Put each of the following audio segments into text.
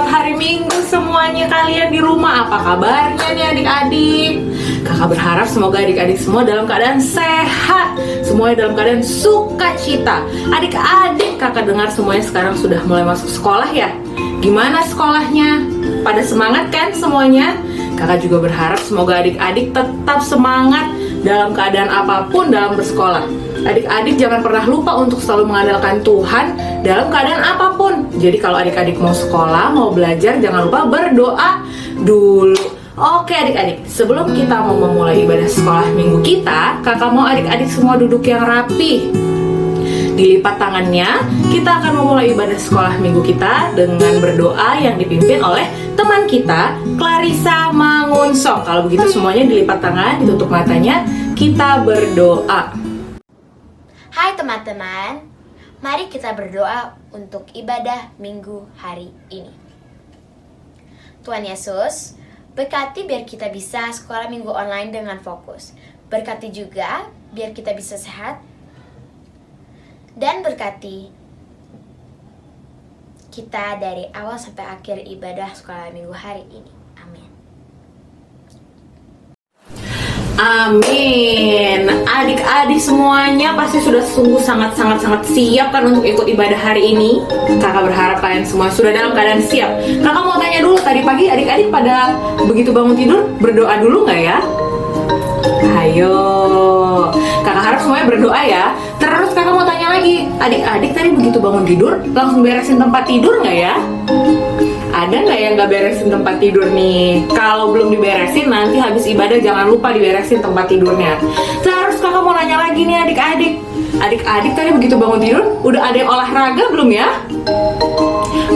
selamat hari Minggu semuanya kalian di rumah. Apa kabarnya nih adik-adik? Kakak berharap semoga adik-adik semua dalam keadaan sehat, semuanya dalam keadaan sukacita. Adik-adik, kakak dengar semuanya sekarang sudah mulai masuk sekolah ya? Gimana sekolahnya? Pada semangat kan semuanya? Kakak juga berharap semoga adik-adik tetap semangat dalam keadaan apapun dalam bersekolah. Adik-adik jangan pernah lupa untuk selalu mengandalkan Tuhan dalam keadaan apapun. Jadi kalau adik-adik mau sekolah, mau belajar, jangan lupa berdoa dulu. Oke adik-adik, sebelum kita mau memulai ibadah sekolah minggu kita, kakak mau adik-adik semua duduk yang rapi. Dilipat tangannya, kita akan memulai ibadah sekolah minggu kita dengan berdoa yang dipimpin oleh teman kita, Clarissa Mangunsong. Kalau begitu semuanya dilipat tangan, ditutup matanya, kita berdoa. Hai teman-teman, mari kita berdoa untuk ibadah minggu hari ini. Tuhan Yesus, berkati biar kita bisa sekolah minggu online dengan fokus. Berkati juga biar kita bisa sehat. Dan berkati kita dari awal sampai akhir ibadah sekolah minggu hari ini. Amin. Amin. Adik-adik semuanya pasti sudah sungguh sangat siap kan untuk ikut ibadah hari ini. Kakak berharap kalian semua sudah dalam keadaan siap. Kakak mau tanya dulu, tadi pagi adik-adik pada begitu bangun tidur berdoa dulu nggak ya? Ayo, kakak harap semuanya berdoa ya. Terus kakak mau tanya lagi, adik-adik tadi begitu bangun tidur langsung beresin tempat tidur nggak ya? Ada nggak yang nggak beresin tempat tidur nih? Kalau belum diberesin, nanti habis ibadah jangan lupa diberesin tempat tidurnya. Terus kakak mau nanya lagi nih adik-adik, adik-adik tadi begitu bangun tidur udah ada yang olahraga belum ya?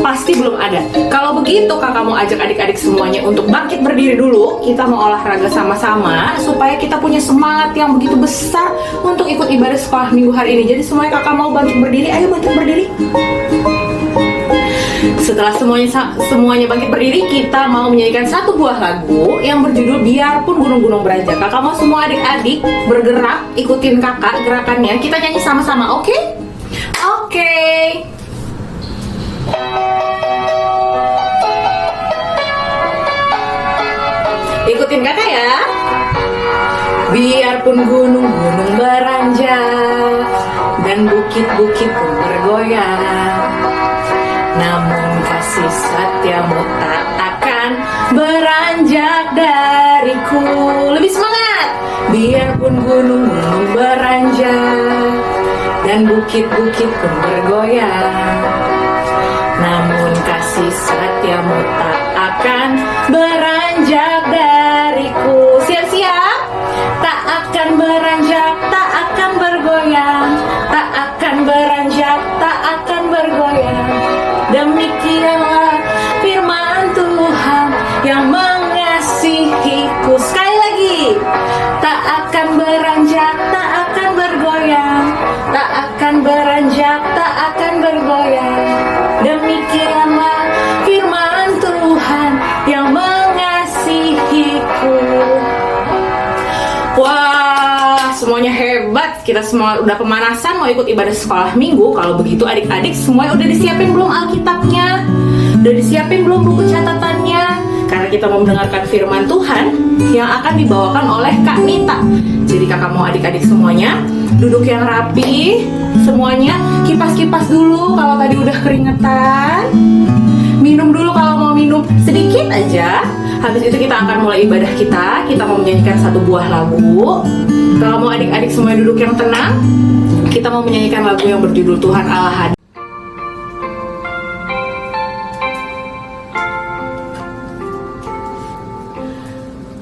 Pasti belum ada. Kalau begitu kakak mau ajak adik-adik semuanya untuk bangkit berdiri dulu. Kita mau olahraga sama-sama supaya kita punya semangat yang begitu besar untuk ikut ibadah sekolah minggu hari ini. Jadi semuanya kakak mau bangkit berdiri. Ayo bangkit berdiri. Setelah semuanya bangkit berdiri, kita mau menyanyikan satu buah lagu yang berjudul Biarpun Gunung-Gunung Beranjak. Kakak mau semua adik-adik bergerak, ikutin kakak gerakannya. Kita nyanyi sama-sama, oke? Oke. Ikutin kakak ya. Biarpun gunung-gunung beranjak dan bukit-bukit pun bergoyang, namun kasih setiamu tak akan beranjak dariku. Lebih semangat. Biarpun gunung-gunung beranjak dan bukit-bukit pun bergoyang, namun kasih setiamu tak akan beranjak dariku. Siap-siap? Tak akan beranjak, tak akan bergoyang, tak akan beranjak, tak akan bergoyang. Demikianlah firman Tuhan yang mengasihiku. Sekali lagi, tak akan beranjak, tak akan bergoyang, tak akan beranjak, tak akan bergoyang. Demikianlah firman Tuhan yang mengasihiku. Wah, semuanya hebat. Kita semua udah pemanasan mau ikut ibadah sekolah minggu. Kalau begitu adik-adik semuanya udah disiapin belum Alkitabnya? Udah disiapin belum buku catatannya? Karena kita mau mendengarkan firman Tuhan yang akan dibawakan oleh Kak Nita. Jadi kakak mau adik-adik semuanya duduk yang rapi. Semuanya kipas-kipas dulu kalau tadi udah keringetan. Minum dulu kalau mau minum sedikit aja. Habis itu kita akan mulai ibadah kita. Kita mau menyanyikan satu buah lagu. Kalau mau adik-adik semuanya duduk yang tenang, kita mau menyanyikan lagu yang berjudul Tuhan Allah Hadir.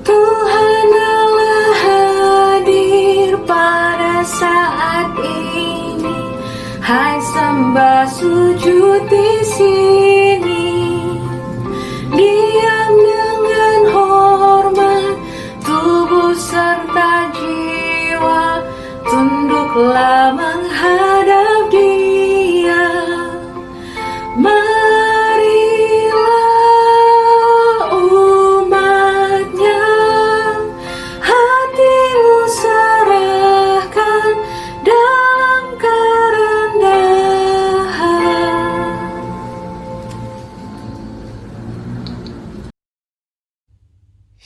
Tuhan Allah hadir pada saat ini. Hai sembah sujud di sini. Diam dengan hormat, tubuh serta jiwa, tunduklah menghadap Dia. Marilah umatnya, hatimu serahkan dalam kerendahan.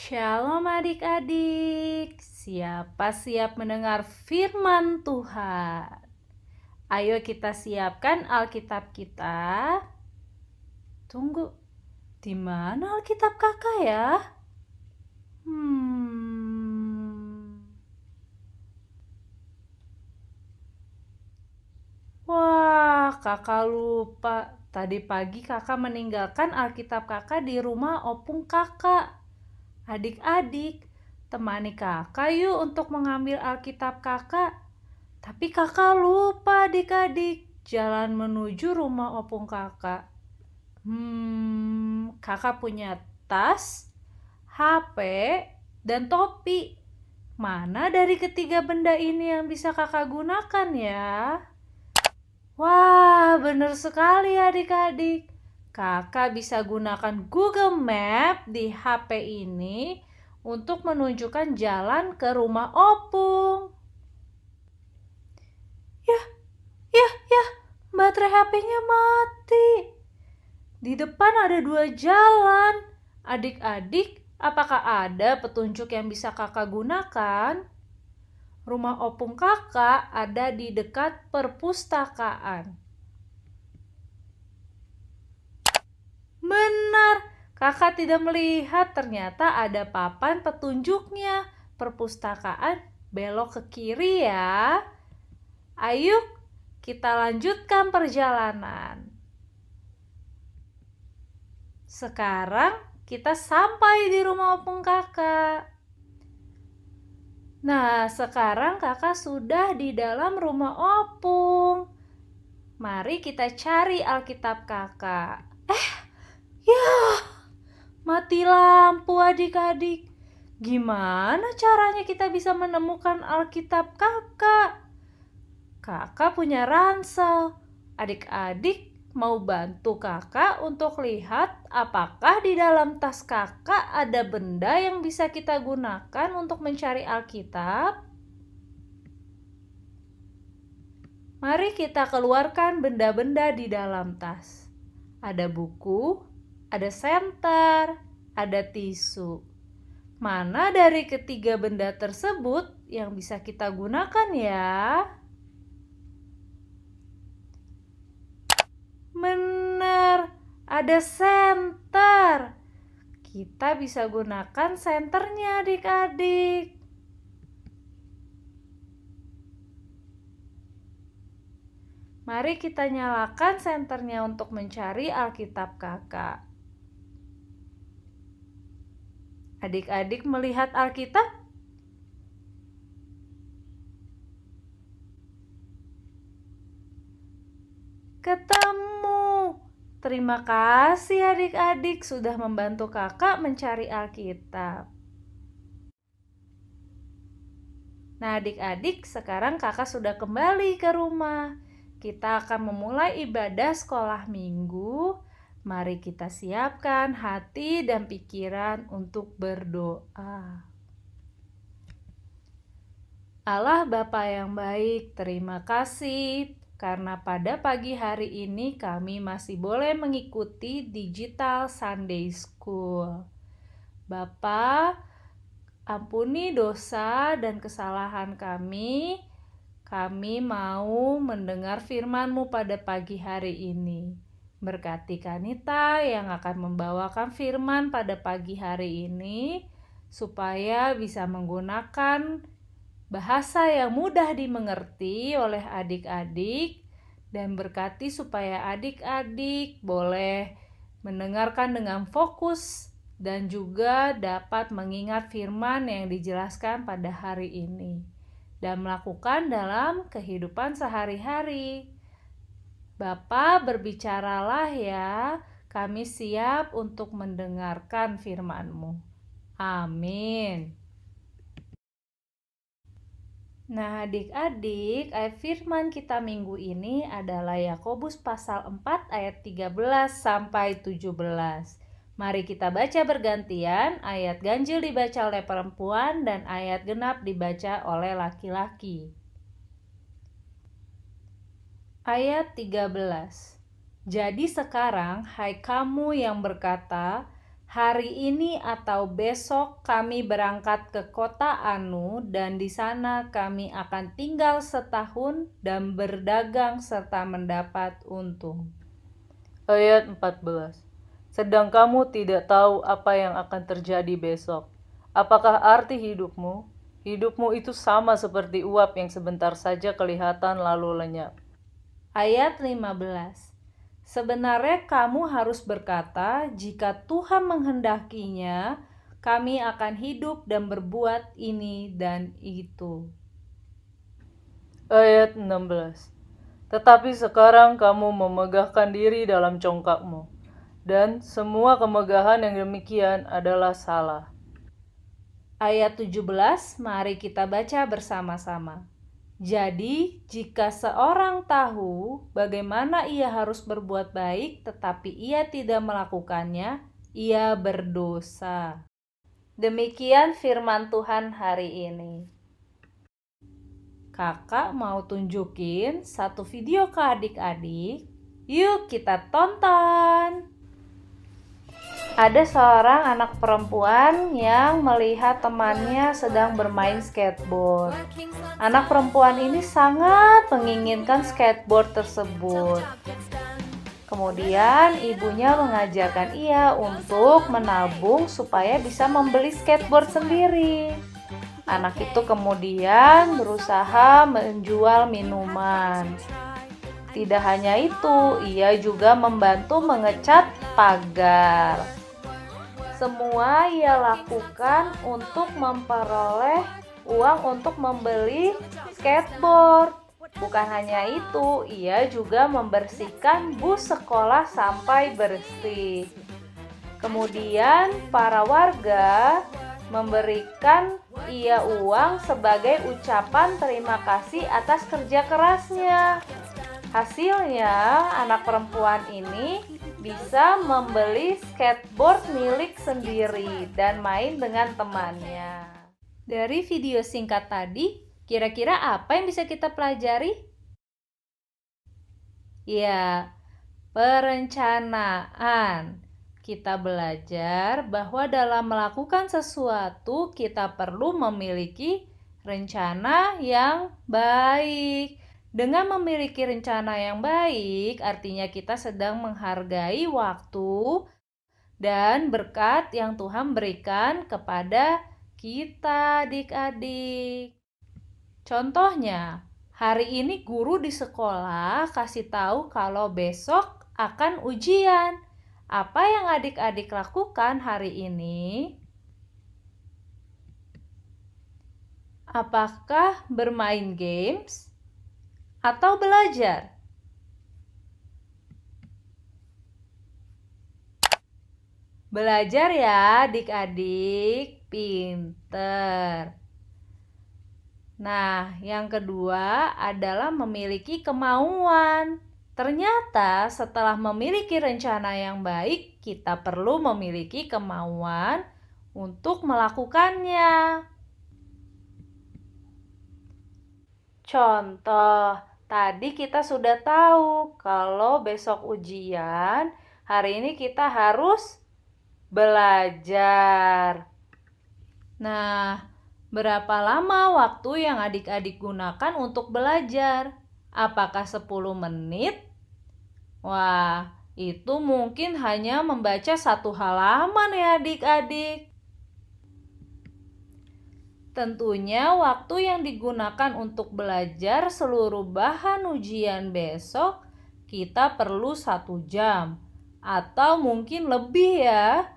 Shalom adik-adik, siapa siap mendengar firman Tuhan? Ayo kita siapkan Alkitab kita. Tunggu, di mana Alkitab kakak ya? Wah, kakak lupa. Tadi pagi kakak meninggalkan Alkitab kakak di rumah opung kakak. Adik-adik, temani kakak yuk untuk mengambil Alkitab kakak. Tapi kakak lupa adik-adik jalan menuju rumah opung kakak. Kakak punya tas, HP, dan topi. Mana dari ketiga benda ini yang bisa kakak gunakan ya? Wah, benar sekali adik-adik. Kakak bisa gunakan Google Map di HP ini untuk menunjukkan jalan ke rumah opung. Ya, baterai HP-nya mati. Di depan ada 2 jalan. Adik-adik, apakah ada petunjuk yang bisa kakak gunakan? Rumah opung kakak ada di dekat perpustakaan. Benar, kakak tidak melihat ternyata ada papan petunjuknya. Perpustakaan belok ke kiri ya. Ayo kita lanjutkan perjalanan. Sekarang kita sampai di rumah opung kakak. Nah, sekarang kakak sudah di dalam rumah opung. Mari kita cari Alkitab kakak. Ya, mati lampu adik-adik. Gimana caranya kita bisa menemukan Alkitab kakak? Kakak punya ransel. Adik-adik mau bantu kakak untuk lihat apakah di dalam tas kakak ada benda yang bisa kita gunakan untuk mencari Alkitab? Mari kita keluarkan benda-benda di dalam tas. Ada buku, ada senter, ada tisu. Mana dari ketiga benda tersebut yang bisa kita gunakan ya? Benar, ada senter. Kita bisa gunakan senternya adik-adik. Mari kita nyalakan senternya untuk mencari Alkitab kakak. Adik-adik melihat Alkitab? Ketemu. Terima kasih adik-adik sudah membantu kakak mencari Alkitab. Nah adik-adik, sekarang kakak sudah kembali ke rumah. Kita akan memulai ibadah sekolah minggu. Mari kita siapkan hati dan pikiran untuk berdoa. Allah Bapa yang baik, terima kasih karena pada pagi hari ini kami masih boleh mengikuti Digital Sunday School. Bapa, ampuni dosa dan kesalahan kami. Kami mau mendengar firman-Mu pada pagi hari ini. Berkati Kanita yang akan membawakan firman pada pagi hari ini, supaya bisa menggunakan bahasa yang mudah dimengerti oleh adik-adik, dan berkati supaya adik-adik boleh mendengarkan dengan fokus dan juga dapat mengingat firman yang dijelaskan pada hari ini dan melakukan dalam kehidupan sehari-hari. Bapa, berbicaralah ya, kami siap untuk mendengarkan firman-Mu. Amin. Nah adik-adik, ayat firman kita minggu ini adalah Yakobus pasal 4 ayat 13 sampai 17. Mari kita baca bergantian, ayat ganjil dibaca oleh perempuan dan ayat genap dibaca oleh laki-laki. Ayat 13. Jadi sekarang, hai kamu yang berkata, Hari ini atau besok kami berangkat ke kota Anu dan di sana kami akan tinggal setahun dan berdagang serta mendapat untung. Ayat 14. Sedang kamu tidak tahu apa yang akan terjadi besok. Apakah arti hidupmu? Hidupmu itu sama seperti uap yang sebentar saja kelihatan lalu lenyap. Ayat 15. Sebenarnya kamu harus berkata, jika Tuhan menghendakinya, kami akan hidup dan berbuat ini dan itu. Ayat 16. Tetapi sekarang kamu memegahkan diri dalam congkakmu, dan semua kemegahan yang demikian adalah salah. Ayat 17, mari kita baca bersama-sama. Jadi, jika seorang tahu bagaimana ia harus berbuat baik, tetapi ia tidak melakukannya, ia berdosa. Demikian firman Tuhan hari ini. Kakak mau tunjukin satu video ke adik-adik. Yuk kita tonton. Ada seorang anak perempuan yang melihat temannya sedang bermain skateboard. Anak perempuan ini sangat menginginkan skateboard tersebut. Kemudian ibunya mengajarkan ia untuk menabung supaya bisa membeli skateboard sendiri. Anak itu kemudian berusaha menjual minuman. Tidak hanya itu, ia juga membantu mengecat pagar. Semua ia lakukan untuk memperoleh uang untuk membeli skateboard. Bukan hanya itu, ia juga membersihkan bus sekolah sampai bersih. Kemudian para warga memberikan ia uang sebagai ucapan terima kasih atas kerja kerasnya. Hasilnya, anak perempuan ini bisa membeli skateboard milik sendiri dan main dengan temannya. Dari video singkat tadi, kira-kira apa yang bisa kita pelajari? Ya, perencanaan. Kita belajar bahwa dalam melakukan sesuatu, kita perlu memiliki rencana yang baik. Dengan memiliki rencana yang baik, artinya kita sedang menghargai waktu dan berkat yang Tuhan berikan kepada kita adik-adik. Contohnya, hari ini guru di sekolah kasih tahu kalau besok akan ujian. Apa yang adik-adik lakukan hari ini? Apakah bermain games atau belajar? Belajar ya adik-adik, pinter. Nah, yang kedua adalah memiliki kemauan. Ternyata setelah memiliki rencana yang baik, kita perlu memiliki kemauan untuk melakukannya. Contoh, tadi kita sudah tahu kalau besok ujian, hari ini kita harus belajar. Nah, berapa lama waktu yang adik-adik gunakan untuk belajar? Apakah 10 menit? Wah, itu mungkin hanya membaca 1 halaman ya adik-adik. Tentunya waktu yang digunakan untuk belajar seluruh bahan ujian besok kita perlu 1 jam atau mungkin lebih ya.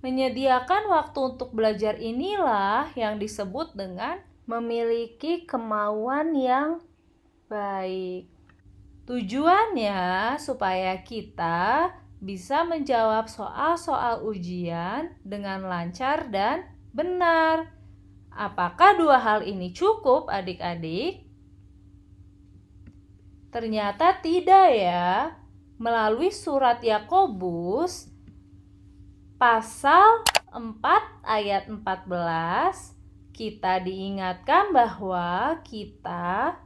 Menyediakan waktu untuk belajar inilah yang disebut dengan memiliki kemauan yang baik. Tujuannya supaya kita bisa menjawab soal-soal ujian dengan lancar dan benar. Apakah 2 hal ini cukup adik-adik? Ternyata tidak ya. Melalui surat Yakobus pasal 4 ayat 14, kita diingatkan bahwa kita,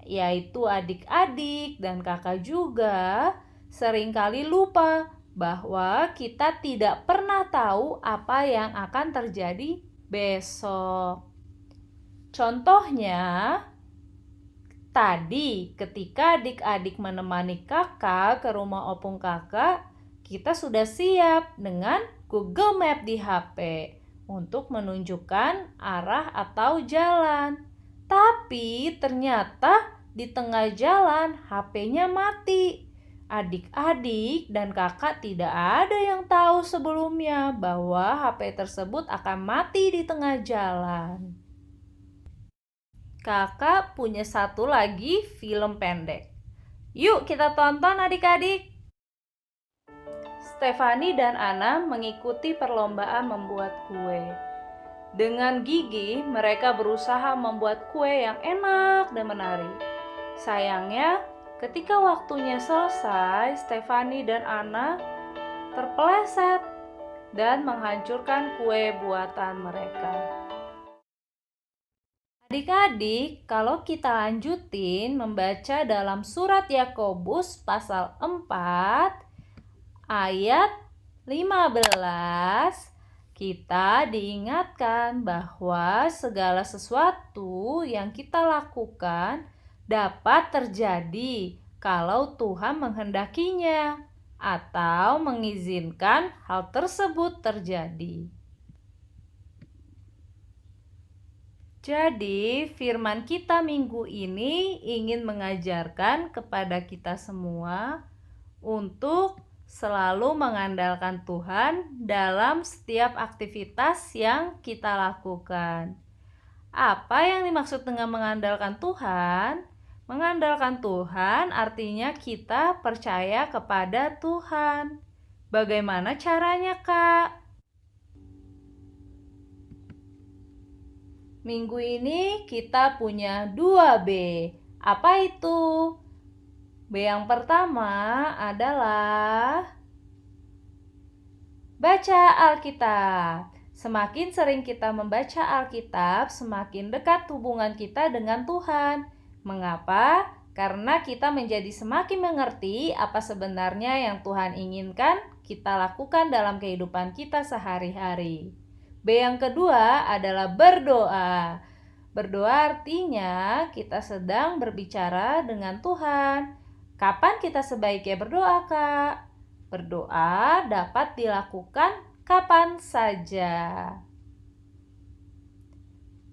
yaitu adik-adik dan kakak juga, seringkali lupa bahwa kita tidak pernah tahu apa yang akan terjadi besok. Contohnya, tadi ketika adik-adik menemani kakak ke rumah opung kakak, kita sudah siap dengan Google Map di HP untuk menunjukkan arah atau jalan. Tapi ternyata di tengah jalan HP-nya mati. Adik-adik dan kakak tidak ada yang tahu sebelumnya bahwa HP tersebut akan mati di tengah jalan. Kakak punya satu lagi film pendek. Yuk kita tonton adik-adik. Stefani dan Ana mengikuti perlombaan membuat kue. Dengan gigih mereka berusaha membuat kue yang enak dan menarik. Sayangnya, ketika waktunya selesai, Stefani dan Ana terpeleset dan menghancurkan kue buatan mereka. Adik-adik, kalau kita lanjutin membaca dalam surat Yakobus pasal 4 ayat 15, kita diingatkan bahwa segala sesuatu yang kita lakukan dapat terjadi kalau Tuhan menghendakinya atau mengizinkan hal tersebut terjadi. Jadi, firman kita minggu ini ingin mengajarkan kepada kita semua untuk selalu mengandalkan Tuhan dalam setiap aktivitas yang kita lakukan. Apa yang dimaksud dengan mengandalkan Tuhan? Mengandalkan Tuhan artinya kita percaya kepada Tuhan. Bagaimana caranya, Kak? Minggu ini kita punya 2B. Apa itu? B yang pertama adalah baca Alkitab. Semakin sering kita membaca Alkitab, semakin dekat hubungan kita dengan Tuhan. Mengapa? Karena kita menjadi semakin mengerti apa sebenarnya yang Tuhan inginkan kita lakukan dalam kehidupan kita sehari-hari. B yang kedua adalah berdoa. Berdoa artinya kita sedang berbicara dengan Tuhan. Kapan kita sebaiknya berdoa, Kak? Berdoa dapat dilakukan kapan saja.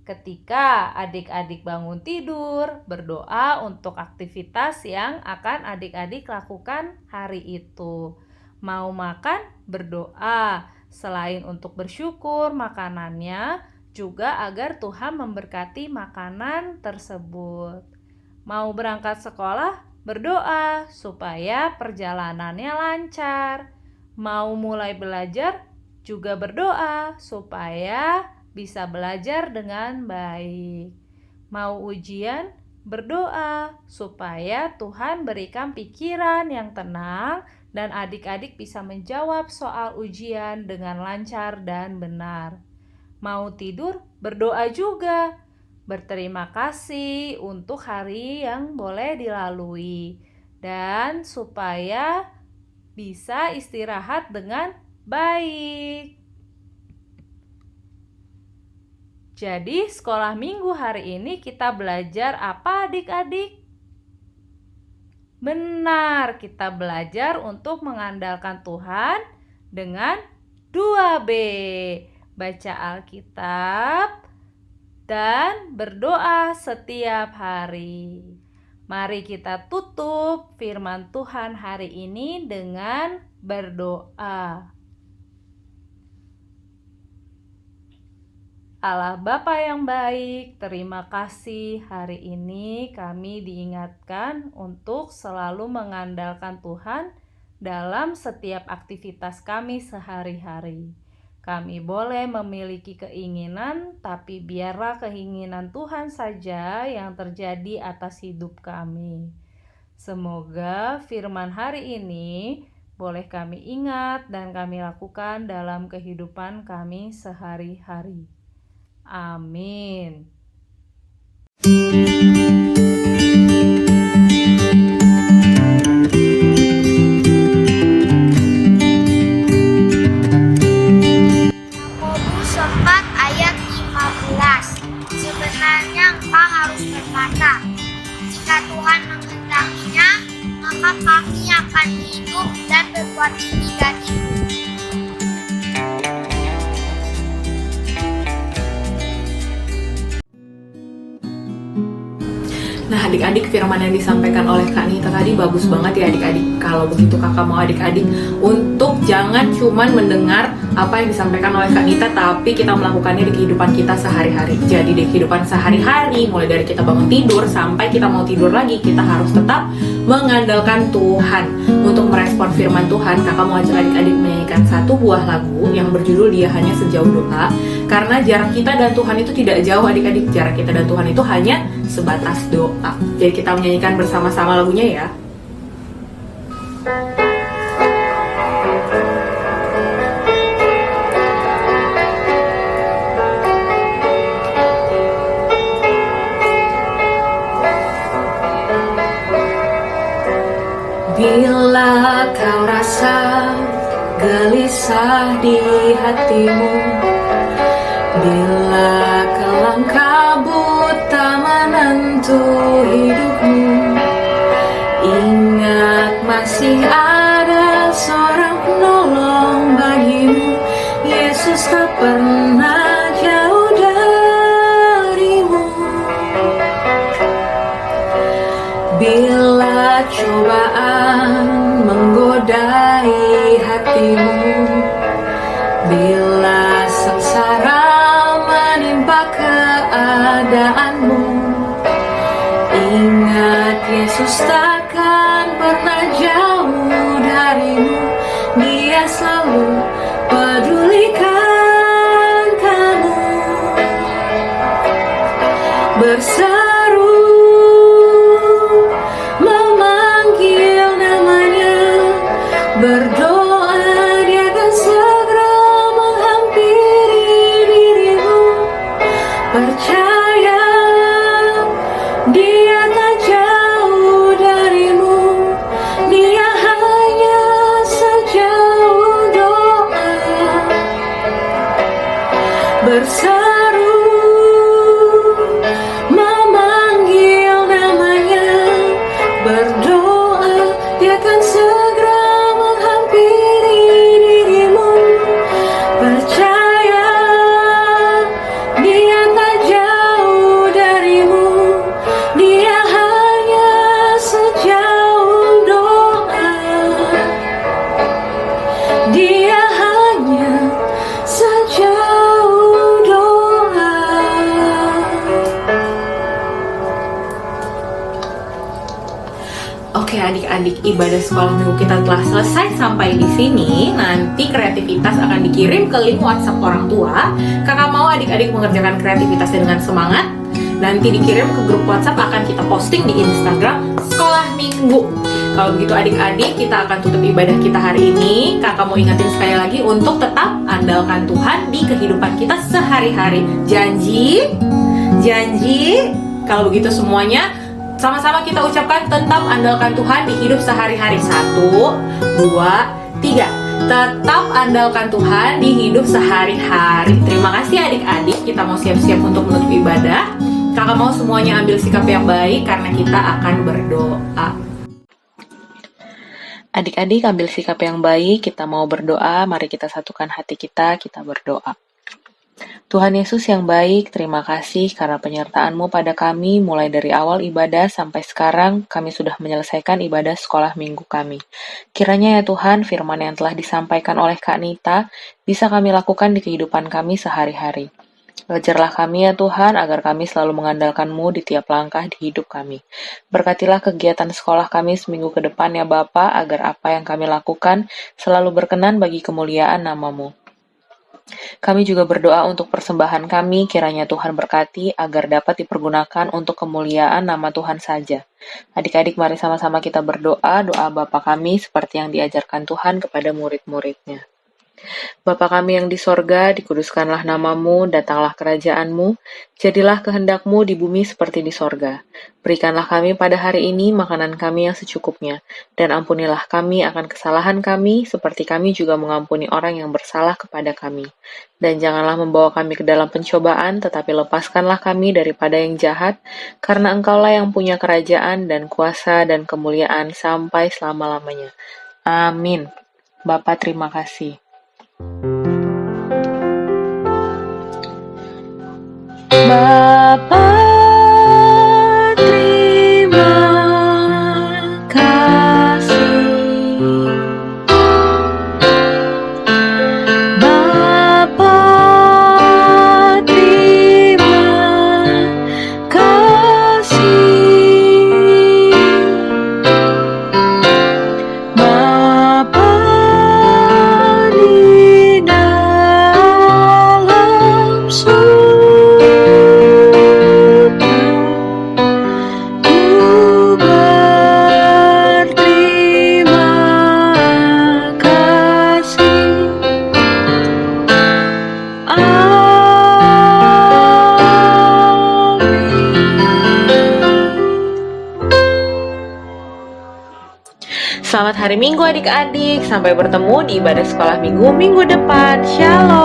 Ketika adik-adik bangun tidur, berdoa untuk aktivitas yang akan adik-adik lakukan hari itu. Mau makan, berdoa. Selain untuk bersyukur makanannya, juga agar Tuhan memberkati makanan tersebut. Mau berangkat sekolah, berdoa supaya perjalanannya lancar. Mau mulai belajar, juga berdoa supaya bisa belajar dengan baik. Mau ujian, berdoa supaya Tuhan berikan pikiran yang tenang dan adik-adik bisa menjawab soal ujian dengan lancar dan benar. Mau tidur, berdoa juga. Berterima kasih untuk hari yang boleh dilalui dan supaya bisa istirahat dengan baik. Jadi, sekolah minggu hari ini kita belajar apa adik-adik? Benar, kita belajar untuk mengandalkan Tuhan dengan 2B. Baca Alkitab dan berdoa setiap hari. Mari kita tutup firman Tuhan hari ini dengan berdoa. Allah Bapa yang baik, terima kasih hari ini kami diingatkan untuk selalu mengandalkan Tuhan dalam setiap aktivitas kami sehari-hari. Kami boleh memiliki keinginan, tapi biarlah keinginan Tuhan saja yang terjadi atas hidup kami. Semoga firman hari ini boleh kami ingat dan kami lakukan dalam kehidupan kami sehari-hari. Amin. maka kami akan hidup dan berbuat tinggi bagimu. Nah, adik-adik, firman yang disampaikan oleh Kak Nita tadi bagus banget ya adik-adik. Kalau begitu kakak mau adik-adik untuk jangan cuman mendengar apa yang disampaikan oleh Kak Nita, tapi kita melakukannya di kehidupan kita sehari-hari. Jadi di kehidupan sehari-hari, mulai dari kita bangun tidur sampai kita mau tidur lagi, kita harus tetap mengandalkan Tuhan. Untuk merespon firman Tuhan, kakak mau ajak adik-adik menyanyikan satu buah lagu yang berjudul Dia Hanya Sejauh Doa. Karena jarak kita dan Tuhan itu tidak jauh adik-adik, jarak kita dan Tuhan itu hanya sebatas doa. Jadi kita menyanyikan bersama-sama lagunya ya. Bila kau rasa gelisah di hatimu, bila kelam kabut tak menentu hidupmu, ingat masih ada seorang penolong bagimu. Yesus tak pernah jauh darimu. Bila cobaan menggodai hatimu, bila sengsara menimpa keadaanmu, ingat Yesus takkan pernah jauh darimu. Dia selalu pedulikan kamu. Berseru memanggil namanya, berdoa Dia akan segera menghampiri dirimu. Percaya Dia tak jauh darimu, Dia hanya sejauh doa. Berseru memanggil namanya, berdoa Dia akan segera menghampiri dirimu. Percaya Dia tak jauh darimu, Dia hanya sejauh doa. Dia hanya sejauh doa. Oke adik-adik, ibadah sekolah minggu kita telah selesai sampai di sini. Nanti kreativitas akan dikirim ke link WhatsApp orang tua. Kakak mau adik-adik mengerjakan kreativitasnya dengan semangat. Nanti dikirim ke grup WhatsApp, akan kita posting di Instagram Sekolah Minggu. Kalau begitu adik-adik, kita akan tutup ibadah kita hari ini. Kakak mau ingatin sekali lagi untuk tetap andalkan Tuhan di kehidupan kita sehari-hari. Janji? Janji? Kalau begitu semuanya sama-sama kita ucapkan tetap andalkan Tuhan di hidup sehari-hari. 1, 2, 3. Tetap andalkan Tuhan di hidup sehari-hari. Terima kasih adik-adik. Kita mau siap-siap untuk menutup ibadah. Kakak mau semuanya ambil sikap yang baik karena kita akan berdoa. Adik-adik ambil sikap yang baik, kita mau berdoa. Mari kita satukan hati kita berdoa. Tuhan Yesus yang baik, terima kasih karena penyertaan-Mu pada kami mulai dari awal ibadah sampai sekarang kami sudah menyelesaikan ibadah sekolah minggu kami. Kiranya ya Tuhan, firman yang telah disampaikan oleh Kak Nita bisa kami lakukan di kehidupan kami sehari-hari. Ajarlah kami ya Tuhan agar kami selalu mengandalkan-Mu di tiap langkah di hidup kami. Berkatilah kegiatan sekolah kami seminggu ke depan ya Bapa, agar apa yang kami lakukan selalu berkenan bagi kemuliaan nama-Mu. Kami juga berdoa untuk persembahan kami, kiranya Tuhan berkati agar dapat dipergunakan untuk kemuliaan nama Tuhan saja. Adik-adik mari sama-sama kita berdoa, doa Bapa kami seperti yang diajarkan Tuhan kepada murid-muridnya. Bapa kami yang di sorga, dikuduskanlah namamu, datanglah kerajaanmu, jadilah kehendakmu di bumi seperti di sorga. Berikanlah kami pada hari ini makanan kami yang secukupnya, dan ampunilah kami akan kesalahan kami, seperti kami juga mengampuni orang yang bersalah kepada kami. Dan janganlah membawa kami ke dalam pencobaan, tetapi lepaskanlah kami daripada yang jahat, karena Engkaulah yang punya kerajaan dan kuasa dan kemuliaan sampai selama-lamanya. Amin. Bapa, terima kasih. Bapa, terima kasih. Bapa, terima kasih. Bapa di dalam surga, ku berterima kasih. Selamat hari Minggu adik-adik. Sampai bertemu di ibadah sekolah minggu depan. Shalom.